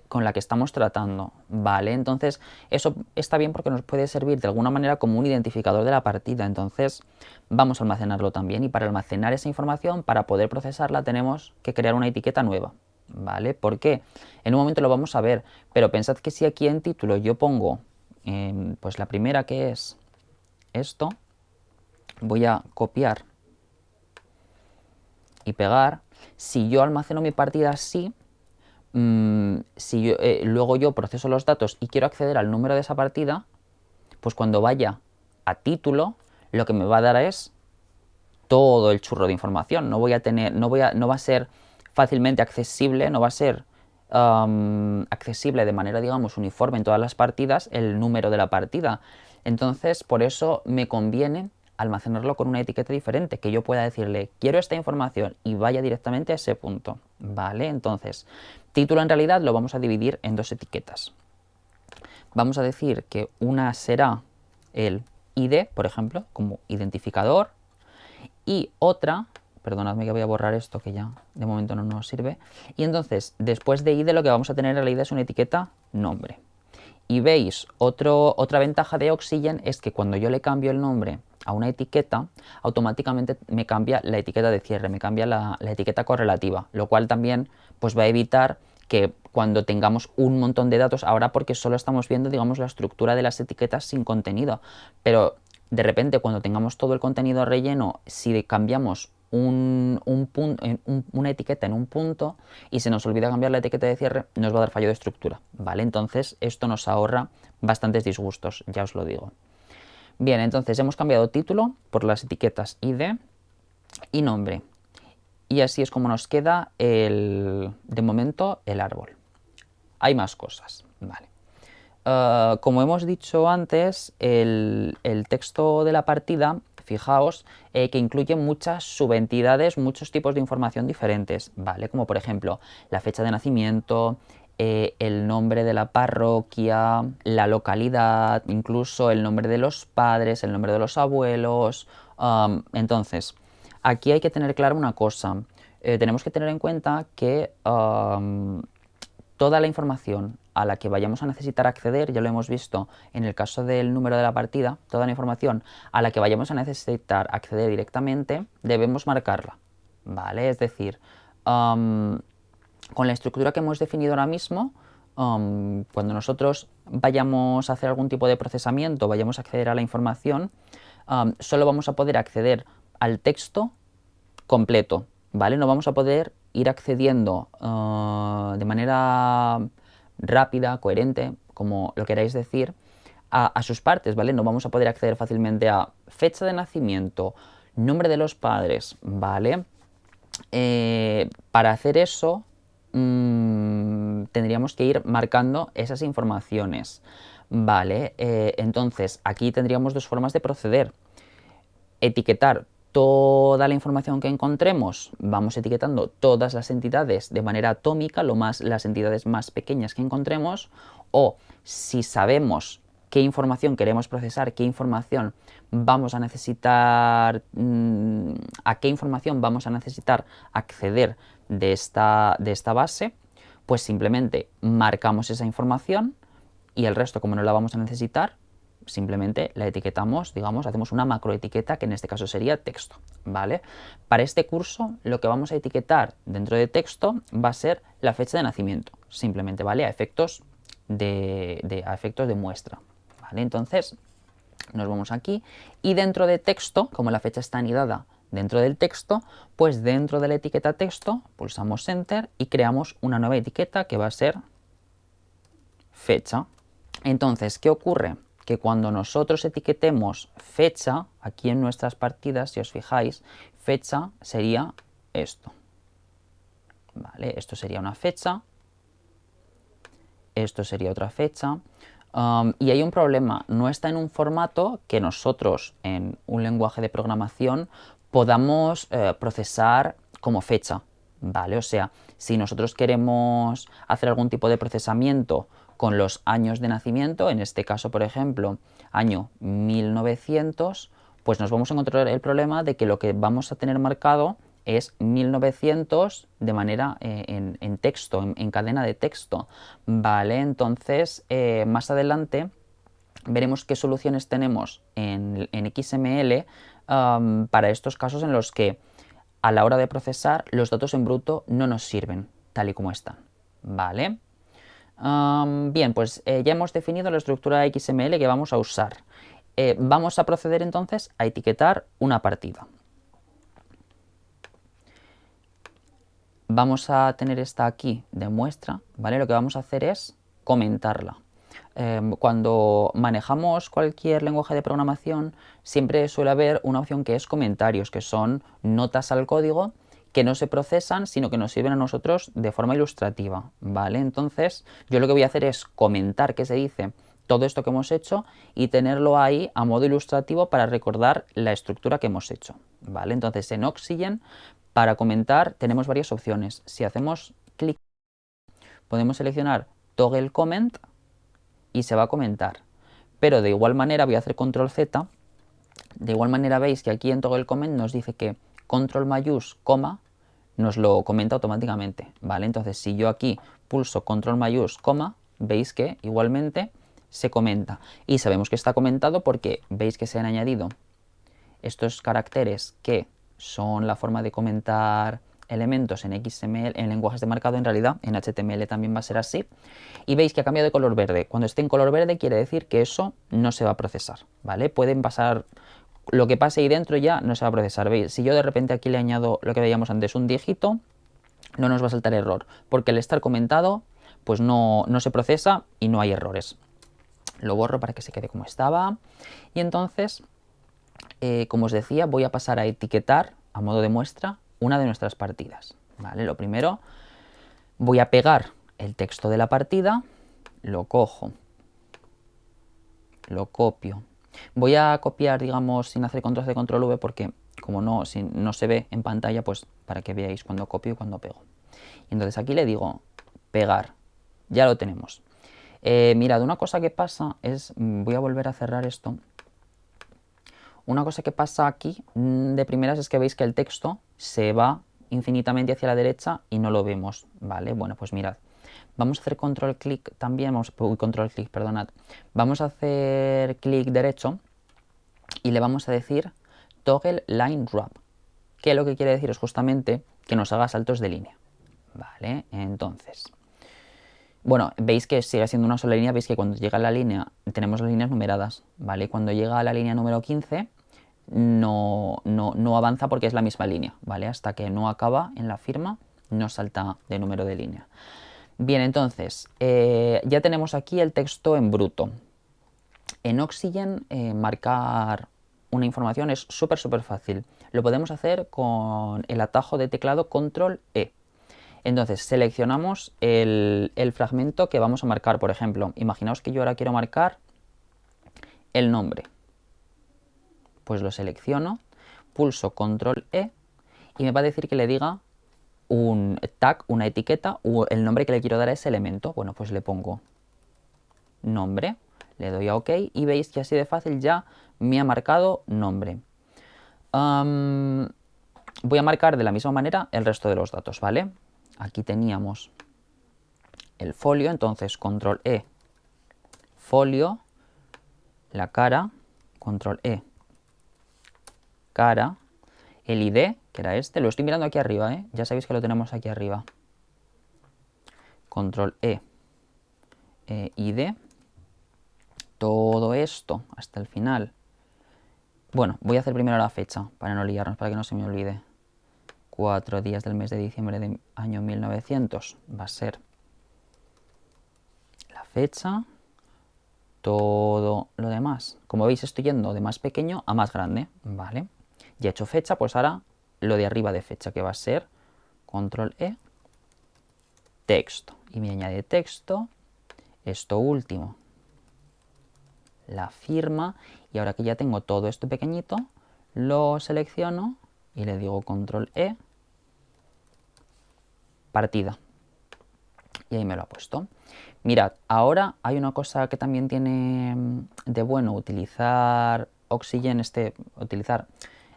con la que estamos tratando, ¿vale? Entonces eso está bien porque nos puede servir de alguna manera como un identificador de la partida. Entonces vamos a almacenarlo también, y para almacenar esa información, para poder procesarla, tenemos que crear una etiqueta nueva, ¿vale? ¿Por qué? En un momento lo vamos a ver, pero pensad que si aquí en título yo pongo pues la primera, que es esto, voy a copiar y pegar. Si yo almaceno mi partida así, luego yo proceso los datos y quiero acceder al número de esa partida, pues cuando vaya a título, lo que me va a dar es todo el churro de información. No va a ser fácilmente accesible, no va a ser accesible de manera, digamos, uniforme en todas las partidas el número de la partida. Entonces, por eso me conviene almacenarlo con una etiqueta diferente, que yo pueda decirle quiero esta información y vaya directamente a ese punto, ¿vale? Entonces, título en realidad lo vamos a dividir en dos etiquetas. Vamos a decir que una será el ID, por ejemplo, como identificador, y otra, perdonadme que voy a borrar esto que ya de momento no nos sirve, y entonces después de ID lo que vamos a tener en realidad es una etiqueta nombre. Y veis, otra ventaja de Oxygen es que cuando yo le cambio el nombre a una etiqueta, automáticamente me cambia la etiqueta de cierre, me cambia la etiqueta correlativa, lo cual también pues va a evitar que cuando tengamos un montón de datos, ahora porque solo estamos viendo, digamos, la estructura de las etiquetas sin contenido, pero de repente cuando tengamos todo el contenido relleno, si cambiamos una etiqueta en un punto y se nos olvida cambiar la etiqueta de cierre, nos va a dar fallo de estructura, ¿vale? Entonces esto nos ahorra bastantes disgustos, ya os lo digo. Bien, entonces hemos cambiado título por las etiquetas ID y nombre, y así es como nos queda de momento el árbol. Hay más cosas, ¿vale? como hemos dicho antes, el texto de la partida, fijaos, que incluye muchas subentidades, muchos tipos de información diferentes, ¿vale? Como por ejemplo, la fecha de nacimiento, el nombre de la parroquia, la localidad, incluso el nombre de los padres, el nombre de los abuelos. Entonces, aquí hay que tener claro una cosa. Tenemos que tener en cuenta que toda la información a la que vayamos a necesitar acceder, ya lo hemos visto en el caso del número de la partida, toda la información a la que vayamos a necesitar acceder directamente, debemos marcarla, ¿vale? Es decir, con la estructura que hemos definido ahora mismo, cuando nosotros vayamos a hacer algún tipo de procesamiento, vayamos a acceder a la información, solo vamos a poder acceder al texto completo, ¿vale? No vamos a poder ir accediendo de manera rápida, coherente, como lo queráis decir, a sus partes, ¿vale? No vamos a poder acceder fácilmente a fecha de nacimiento, nombre de los padres, ¿vale? Para hacer eso tendríamos que ir marcando esas informaciones, ¿vale? Entonces, aquí tendríamos dos formas de proceder. Etiquetar toda la información que encontremos, vamos etiquetando todas las entidades de manera atómica, las entidades más pequeñas que encontremos, o si sabemos qué información queremos procesar, qué información vamos a necesitar, a qué información vamos a necesitar acceder de esta base, pues simplemente marcamos esa información y el resto, como no la vamos a necesitar, simplemente la etiquetamos, digamos, hacemos una macroetiqueta que en este caso sería texto, ¿vale? Para este curso lo que vamos a etiquetar dentro de texto va a ser la fecha de nacimiento, simplemente, ¿vale? A efectos de muestra, ¿vale? Entonces nos vamos aquí y dentro de texto, como la fecha está anidada dentro del texto, pues dentro de la etiqueta texto pulsamos Enter y creamos una nueva etiqueta que va a ser fecha. Entonces, ¿qué ocurre? Que cuando nosotros etiquetemos fecha, aquí en nuestras partidas, si os fijáis, fecha sería esto, ¿vale? Esto sería una fecha, esto sería otra fecha, y hay un problema, no está en un formato que nosotros en un lenguaje de programación podamos procesar como fecha, ¿vale? O sea, si nosotros queremos hacer algún tipo de procesamiento con los años de nacimiento, en este caso, por ejemplo, año 1900, pues nos vamos a encontrar el problema de que lo que vamos a tener marcado es 1900 de manera en texto, en cadena de texto, ¿vale? Entonces, más adelante veremos qué soluciones tenemos en XML para estos casos en los que a la hora de procesar los datos en bruto no nos sirven tal y como están, ¿vale? Bien, pues ya hemos definido la estructura XML que vamos a usar. Vamos a proceder entonces a etiquetar una partida. Vamos a tener esta aquí de muestra, ¿vale? Lo que vamos a hacer es comentarla. Cuando manejamos cualquier lenguaje de programación, siempre suele haber una opción que es comentarios, que son notas al código que no se procesan, sino que nos sirven a nosotros de forma ilustrativa, ¿vale? Entonces, yo lo que voy a hacer es comentar qué se dice todo esto que hemos hecho y tenerlo ahí a modo ilustrativo para recordar la estructura que hemos hecho, ¿vale? Entonces, en Oxygen, para comentar, tenemos varias opciones. Si hacemos clic, podemos seleccionar Toggle Comment y se va a comentar. Pero de igual manera, voy a hacer Control Z, de igual manera veis que aquí en Toggle Comment nos dice que control mayús, coma, nos lo comenta automáticamente, ¿vale? Entonces, si yo aquí pulso control mayús, coma, veis que igualmente se comenta. Y sabemos que está comentado porque veis que se han añadido estos caracteres que son la forma de comentar elementos en XML, en lenguajes de marcado. En realidad en HTML también va a ser así. Y veis que ha cambiado de color verde. Cuando esté en color verde quiere decir que eso no se va a procesar, ¿vale? Pueden pasar... Lo que pase ahí dentro ya no se va a procesar. ¿Veis? Si yo de repente aquí le añado lo que veíamos antes, un dígito, no nos va a saltar error, porque al estar comentado, pues no se procesa y no hay errores. Lo borro para que se quede como estaba. Y entonces, como os decía, voy a pasar a etiquetar, a modo de muestra, una de nuestras partidas, ¿vale? Lo primero, voy a pegar el texto de la partida, lo cojo lo copio. Voy a copiar, digamos, sin hacer control C, control V, porque como no se ve en pantalla, pues para que veáis cuando copio y cuando pego. Y entonces aquí le digo pegar, ya lo tenemos. Mirad, una cosa que pasa es, voy a volver a cerrar esto. Una cosa que pasa aquí de primeras es que veis que el texto se va infinitamente hacia la derecha y no lo vemos, ¿vale? Bueno, pues mirad, vamos a hacer control clic también, control clic, perdonad. Vamos a hacer clic derecho y le vamos a decir toggle line wrap, que lo que quiere decir es justamente que nos haga saltos de línea, ¿vale? Entonces, bueno, veis que sigue siendo una sola línea, veis que cuando llega a la línea tenemos las líneas numeradas, ¿vale? Cuando llega a la línea número 15 no avanza porque es la misma línea, ¿vale? Hasta que no acaba en la firma no salta de número de línea. Bien, entonces, ya tenemos aquí el texto en bruto. En Oxygen marcar una información es súper fácil. Lo podemos hacer con el atajo de teclado control E. Entonces seleccionamos el fragmento que vamos a marcar. Por ejemplo, imaginaos que yo ahora quiero marcar el nombre. Pues lo selecciono, pulso control E y me va a decir que le diga un tag, una etiqueta o el nombre que le quiero dar a ese elemento. Bueno, pues le pongo nombre, le doy a OK y veis que así de fácil ya me ha marcado nombre. Voy a marcar de la misma manera el resto de los datos, ¿vale? Aquí teníamos el folio, entonces control E, folio, la cara, control E, cara, el ID, que era este, lo estoy mirando aquí arriba, ya sabéis que lo tenemos aquí arriba. Control E, ID, todo esto hasta el final. Bueno, voy a hacer primero la fecha, para no liarnos, para que no se me olvide. 4 días del mes de diciembre del año 1900 va a ser la fecha, todo lo demás. Como veis estoy yendo de más pequeño a más grande, ¿vale? Ya he hecho fecha, pues ahora lo de arriba de fecha, que va a ser control E, texto. Y me añade texto, esto último, la firma. Y ahora que ya tengo todo esto pequeñito, lo selecciono y le digo control E, partida. Y ahí me lo ha puesto. Mirad, ahora hay una cosa que también tiene de bueno utilizar Oxygen,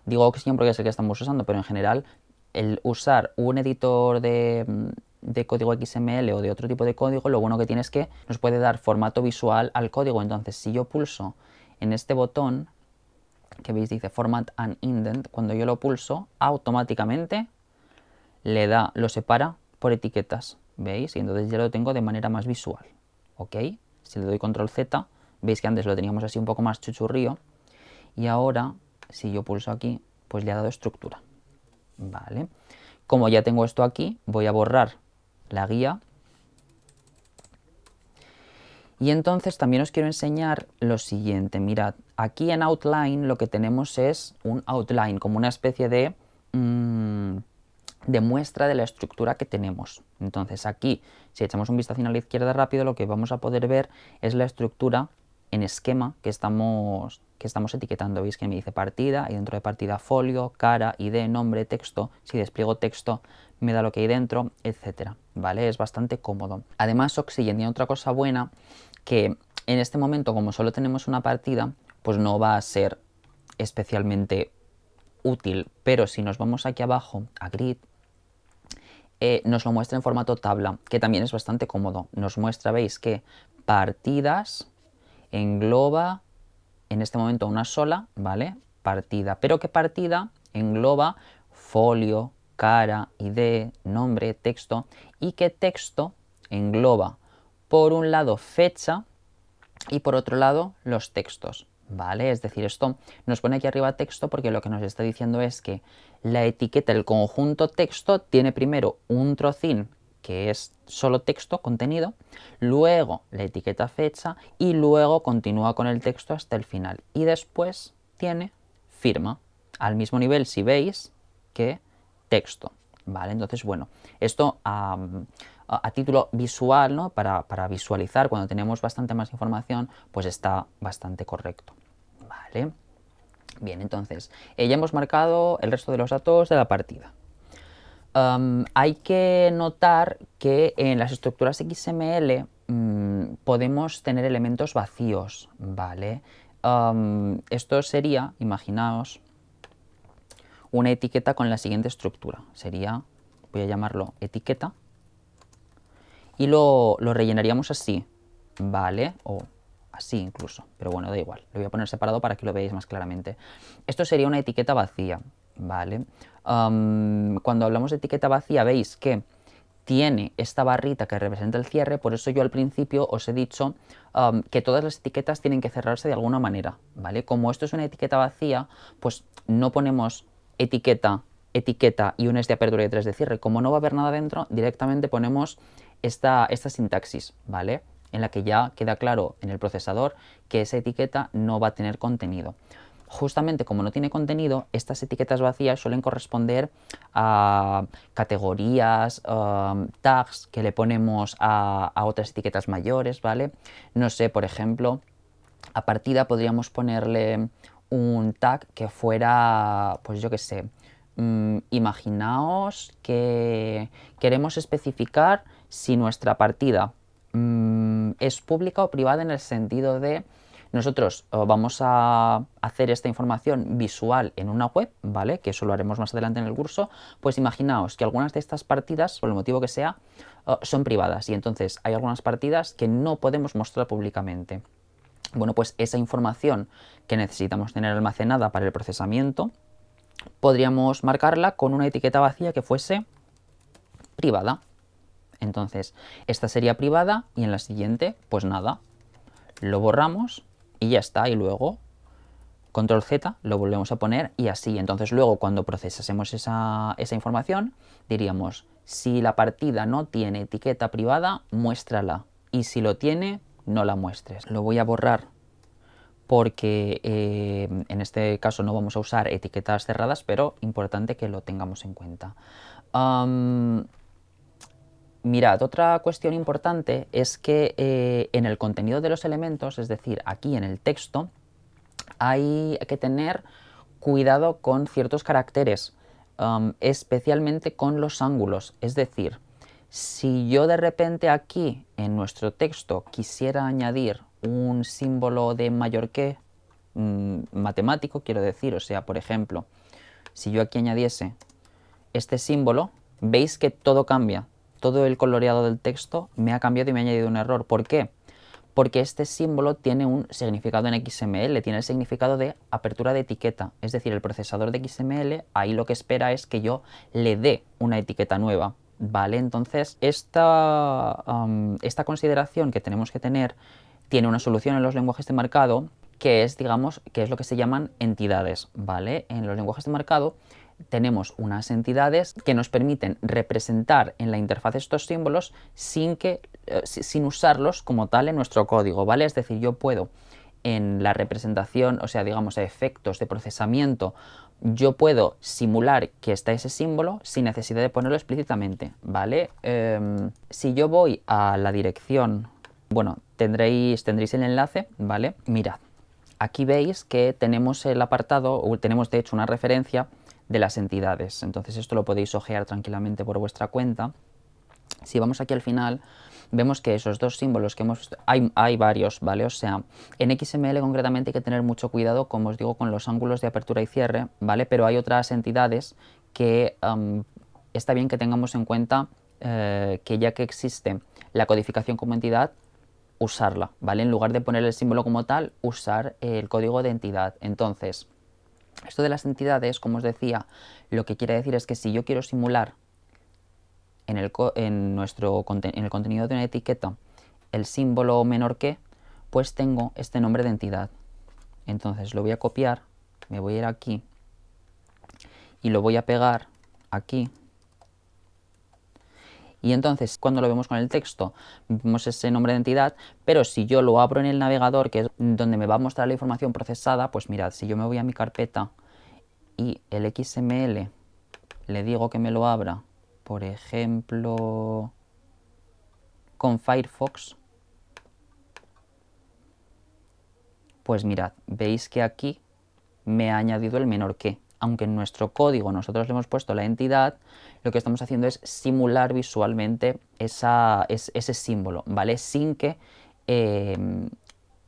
digo Oxygen porque es el que estamos usando, pero en general el usar un editor de código XML o de otro tipo de código, lo bueno que tiene es que nos puede dar formato visual al código. Entonces, si yo pulso en este botón que veis dice Format and Indent, cuando yo lo pulso, automáticamente lo separa por etiquetas, ¿veis? Y entonces ya lo tengo de manera más visual, ¿ok? Si le doy control Z, veis que antes lo teníamos así un poco más chuchurrío, y ahora, si yo pulso aquí, pues le ha dado estructura, ¿vale? Como ya tengo esto aquí, voy a borrar la guía. Y entonces también os quiero enseñar lo siguiente. Mirad, aquí en Outline lo que tenemos es un outline, como una especie de muestra de la estructura que tenemos. Entonces aquí, si echamos un vistazo a la izquierda rápido, lo que vamos a poder ver es la estructura en esquema que estamos etiquetando. Veis que me dice partida y dentro de partida folio, cara, ID, nombre, texto. Si despliego texto me da lo que hay dentro, etcétera, ¿vale? Es bastante cómodo. Además, Oxygen tiene otra cosa buena, que en este momento, como solo tenemos una partida, pues no va a ser especialmente útil, pero si nos vamos aquí abajo a Grid, nos lo muestra en formato tabla, que también es bastante cómodo. Nos muestra, veis que partidas engloba en este momento una sola, ¿vale? Partida, pero que partida engloba folio, cara, ID, nombre, texto, y que texto engloba por un lado fecha y por otro lado los textos, ¿vale? Es decir, esto nos pone aquí arriba texto porque lo que nos está diciendo es que la etiqueta, el conjunto texto, tiene primero un trocín que es solo texto, contenido, luego la etiqueta fecha y luego continúa con el texto hasta el final. Y después tiene firma, al mismo nivel si veis que texto, ¿vale? Entonces, bueno, esto a título visual, ¿no? Para visualizar cuando tenemos bastante más información, pues está bastante correcto, ¿vale? Bien, entonces, ya hemos marcado el resto de los datos de la partida. Hay que notar que en las estructuras XML podemos tener elementos vacíos, ¿vale? Esto sería, imaginaos, una etiqueta con la siguiente estructura. Sería, voy a llamarlo etiqueta, y lo rellenaríamos así, ¿vale? O así incluso, pero bueno, da igual. Lo voy a poner separado para que lo veáis más claramente. Esto sería una etiqueta vacía, ¿vale? Cuando hablamos de etiqueta vacía, veis que tiene esta barrita que representa el cierre, por eso yo al principio os he dicho que todas las etiquetas tienen que cerrarse de alguna manera, ¿vale? Como esto es una etiqueta vacía, pues no ponemos etiqueta, etiqueta y un es de apertura y 3 de cierre. Como no va a haber nada dentro, directamente ponemos esta sintaxis, ¿vale? En la que ya queda claro en el procesador que esa etiqueta no va a tener contenido. Justamente como no tiene contenido, estas etiquetas vacías suelen corresponder a categorías, tags que le ponemos a otras etiquetas mayores, ¿vale? No sé, por ejemplo, a partida podríamos ponerle un tag que fuera, pues yo qué sé, imaginaos que queremos especificar si nuestra partida es pública o privada en el sentido de nosotros vamos a hacer esta información visual en una web, ¿vale? Que eso lo haremos más adelante en el curso. Pues imaginaos que algunas de estas partidas, por el motivo que sea, son privadas y entonces hay algunas partidas que no podemos mostrar públicamente. Bueno, pues esa información que necesitamos tener almacenada para el procesamiento, podríamos marcarla con una etiqueta vacía que fuese privada. Entonces, esta sería privada y en la siguiente, pues nada, lo borramos y ya está. Y luego, control Z, lo volvemos a poner y así. Entonces luego cuando procesásemos esa información, diríamos, si la partida no tiene etiqueta privada, muéstrala. Y si lo tiene, no la muestres. Lo voy a borrar porque en este caso no vamos a usar etiquetas cerradas, pero importante que lo tengamos en cuenta. Mirad, otra cuestión importante es que en el contenido de los elementos, es decir, aquí en el texto, hay que tener cuidado con ciertos caracteres, especialmente con los ángulos. Es decir, si yo de repente aquí en nuestro texto quisiera añadir un símbolo de mayor que matemático, quiero decir, o sea, por ejemplo, si yo aquí añadiese este símbolo, veis que todo cambia. Todo el coloreado del texto me ha cambiado y me ha añadido un error. ¿Por qué? Porque este símbolo tiene un significado en XML, tiene el significado de apertura de etiqueta. Es decir, el procesador de XML ahí lo que espera es que yo le dé una etiqueta nueva, ¿vale? Entonces, esta consideración que tenemos que tener tiene una solución en los lenguajes de marcado que es, digamos, que es lo que se llaman entidades, ¿vale? En los lenguajes de marcado tenemos unas entidades que nos permiten representar en la interfaz estos símbolos sin usarlos como tal en nuestro código, ¿vale? Es decir, yo puedo en la representación, o sea, digamos, a efectos de procesamiento, yo puedo simular que está ese símbolo sin necesidad de ponerlo explícitamente, ¿vale? Si yo voy a la dirección, bueno, tendréis el enlace, ¿vale? Mirad, aquí veis que tenemos el apartado, o tenemos de hecho una referencia de las entidades. Entonces esto lo podéis ojear tranquilamente por vuestra cuenta. Si vamos aquí al final, vemos que esos dos símbolos que hemos... Hay varios, ¿vale? O sea, en XML concretamente hay que tener mucho cuidado, como os digo, con los ángulos de apertura y cierre, ¿vale? Pero hay otras entidades que está bien que tengamos en cuenta que ya que existe la codificación como entidad, usarla, ¿vale? En lugar de poner el símbolo como tal, usar el código de entidad. Entonces, esto de las entidades, como os decía, lo que quiere decir es que si yo quiero simular en el contenido de una etiqueta el símbolo menor que, pues tengo este nombre de entidad. Entonces lo voy a copiar, me voy a ir aquí y lo voy a pegar aquí. Y entonces cuando lo vemos con el texto vemos ese nombre de entidad, pero si yo lo abro en el navegador, que es donde me va a mostrar la información procesada, pues mirad, si yo me voy a mi carpeta y el XML le digo que me lo abra por ejemplo, con Firefox, pues mirad, veis que aquí me ha añadido el menor que. Aunque en nuestro código nosotros le hemos puesto la entidad, lo que estamos haciendo es simular visualmente ese símbolo, ¿vale? Sin que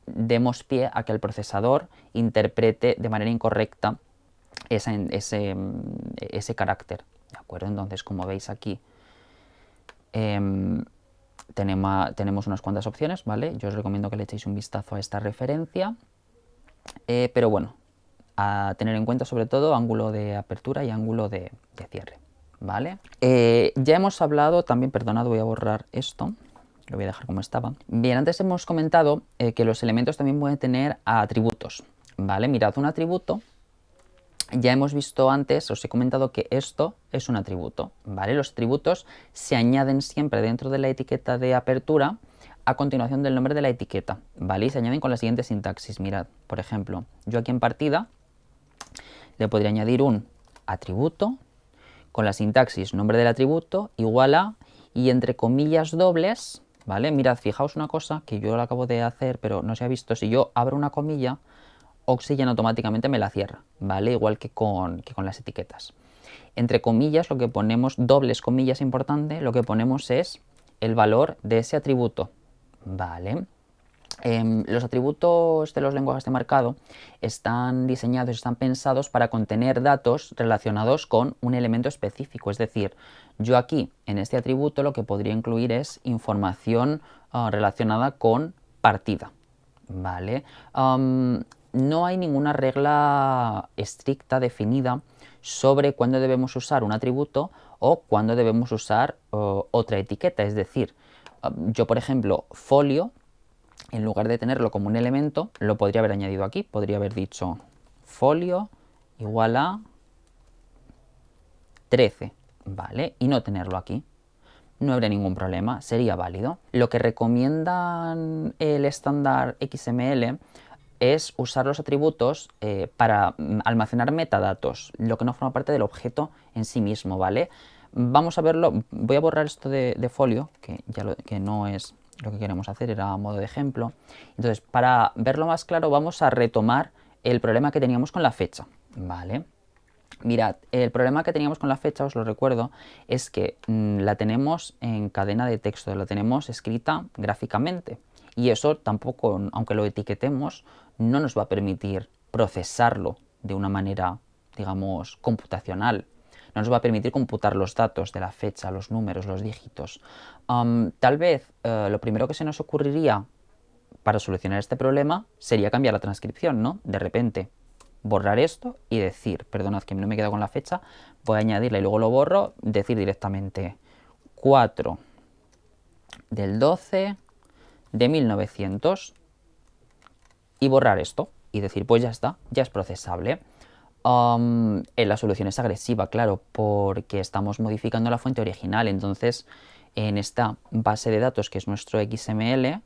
demos pie a que el procesador interprete de manera incorrecta ese carácter, ¿de acuerdo? Entonces, como veis aquí, tenemos unas cuantas opciones, ¿vale? Yo os recomiendo que le echéis un vistazo a esta referencia, pero bueno, a tener en cuenta sobre todo ángulo de apertura y ángulo de cierre, ¿vale? Ya hemos hablado también, perdonad, voy a borrar esto, lo voy a dejar como estaba. Bien, antes hemos comentado que los elementos también pueden tener atributos, ¿vale? Mirad, un atributo, ya hemos visto antes, os he comentado que esto es un atributo, ¿vale? Los atributos se añaden siempre dentro de la etiqueta de apertura a continuación del nombre de la etiqueta, ¿vale? Y se añaden con la siguiente sintaxis. Mirad, por ejemplo, yo aquí en partida le podría añadir un atributo con la sintaxis nombre del atributo igual a, y entre comillas dobles, ¿vale? Mirad, fijaos una cosa que yo lo acabo de hacer, pero no se ha visto. Si yo abro una comilla, Oxygen automáticamente me la cierra, ¿vale? Igual que con las etiquetas. Entre comillas, lo que ponemos, dobles comillas importante, lo que ponemos es el valor de ese atributo, ¿vale? Los atributos de los lenguajes de marcado están diseñados, están pensados para contener datos relacionados con un elemento específico. Es decir, yo aquí en este atributo lo que podría incluir es información relacionada con partida, ¿vale? No hay ninguna regla estricta definida sobre cuándo debemos usar un atributo o cuándo debemos usar otra etiqueta. Es decir, yo por ejemplo, folio, en lugar de tenerlo como un elemento, lo podría haber añadido aquí. Podría haber dicho folio igual a 13, ¿vale? Y no tenerlo aquí. No habría ningún problema, sería válido. Lo que recomiendan el estándar XML es usar los atributos para almacenar metadatos, lo que no forma parte del objeto en sí mismo, ¿vale? Vamos a verlo, voy a borrar esto de folio, que no es lo que queremos hacer, era a modo de ejemplo. Entonces, para verlo más claro, vamos a retomar el problema que teníamos con la fecha, ¿vale? Mirad, el problema que teníamos con la fecha, os lo recuerdo, es que la tenemos en cadena de texto, la tenemos escrita gráficamente. Y eso tampoco, aunque lo etiquetemos, no nos va a permitir procesarlo de una manera, digamos, computacional. No nos va a permitir computar los datos de la fecha, los números, los dígitos. Tal vez lo primero que se nos ocurriría para solucionar este problema sería cambiar la transcripción, ¿no? De repente borrar esto y decir, perdonad que no me he quedado con la fecha, voy a añadirla y luego lo borro, decir directamente 4 del 12 de 1900 y borrar esto y decir, pues ya está, ya es procesable. La solución es agresiva, claro, porque estamos modificando la fuente original. Entonces, en esta base de datos que es nuestro XML,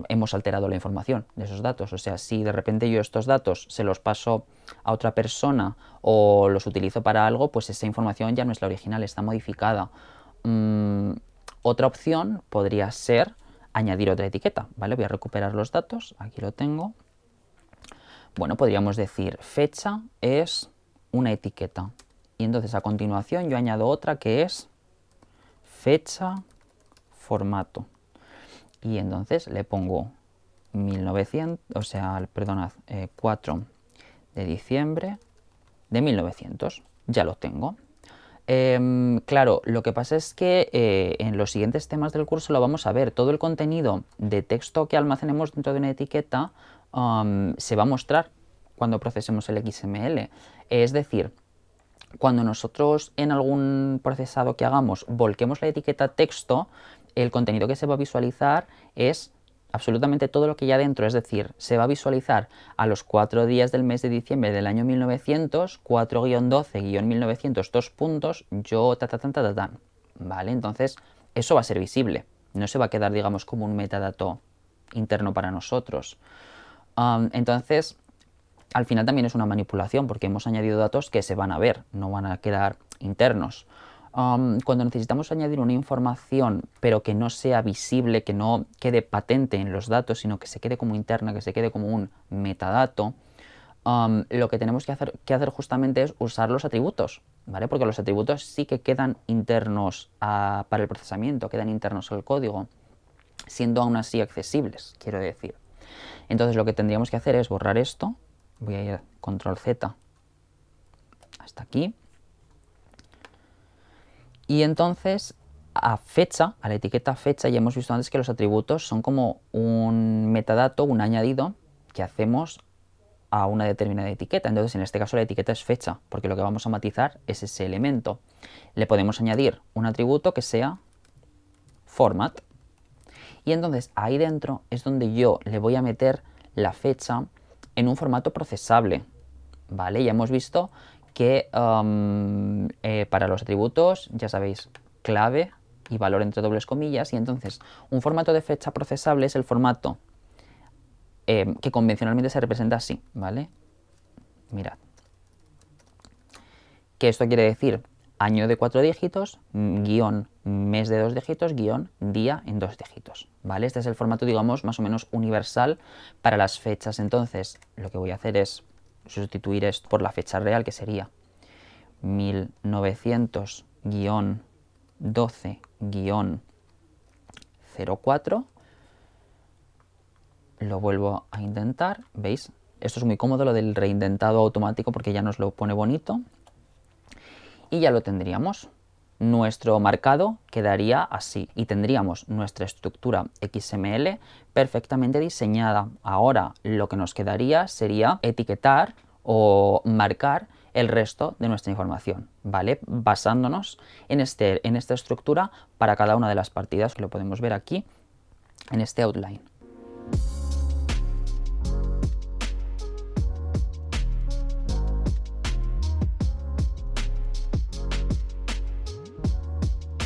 hemos alterado la información de esos datos. O sea, si de repente yo estos datos se los paso a otra persona o los utilizo para algo, pues esa información ya no es la original, está modificada. Otra opción podría ser añadir otra etiqueta, ¿vale? Voy a recuperar los datos, aquí lo tengo. Bueno, podríamos decir fecha es una etiqueta y entonces a continuación yo añado otra que es fecha formato y entonces le pongo 1900, o sea, perdonad, 4 de diciembre de 1900, ya lo tengo. Claro, lo que pasa es que en los siguientes temas del curso lo vamos a ver. Todo el contenido de texto que almacenemos dentro de una etiqueta se va a mostrar cuando procesemos el XML. Es decir, cuando nosotros en algún procesado que hagamos volquemos la etiqueta texto, el contenido que se va a visualizar es absolutamente todo lo que ya dentro, es decir, se va a visualizar a los 4 días del mes de diciembre del año 1900, 4-12-1900, 2 puntos, yo ¿vale? Entonces, eso va a ser visible, no se va a quedar, digamos, como un metadato interno para nosotros. Entonces, al final también es una manipulación, porque hemos añadido datos que se van a ver, no van a quedar internos. cuando necesitamos añadir una información, pero que no sea visible, que no quede patente en los datos, sino que se quede como interna, que se quede como un metadato, lo que tenemos que hacer justamente es usar los atributos, ¿vale? Porque los atributos sí que quedan internos para el procesamiento, quedan internos al código, siendo aún así accesibles, quiero decir. Entonces lo que tendríamos que hacer es borrar esto. Voy a ir a control Z hasta aquí. Y entonces a la etiqueta fecha, ya hemos visto antes que los atributos son como un metadato, un añadido que hacemos a una determinada etiqueta. Entonces en este caso la etiqueta es fecha, porque lo que vamos a matizar es ese elemento. Le podemos añadir un atributo que sea format. Y entonces ahí dentro es donde yo le voy a meter la fecha en un formato procesable, ¿vale? Ya hemos visto que para los atributos, ya sabéis, clave y valor entre dobles comillas, y entonces un formato de fecha procesable es el formato que convencionalmente se representa así, ¿vale? Mirad. Que esto quiere decir año de 4 dígitos, guión mes de 2 dígitos, guión día en 2 dígitos, ¿vale? Este es el formato, digamos, más o menos universal para las fechas. Entonces, lo que voy a hacer es sustituir esto por la fecha real, que sería 1900-12-04. Lo vuelvo a intentar, ¿veis? Esto es muy cómodo, lo del reindentado automático, porque ya nos lo pone bonito. Y ya lo tendríamos. Nuestro marcado quedaría así y tendríamos nuestra estructura XML perfectamente diseñada. Ahora lo que nos quedaría sería etiquetar o marcar el resto de nuestra información, ¿vale? Basándonos en esta estructura para cada una de las partidas, que lo podemos ver aquí en este outline.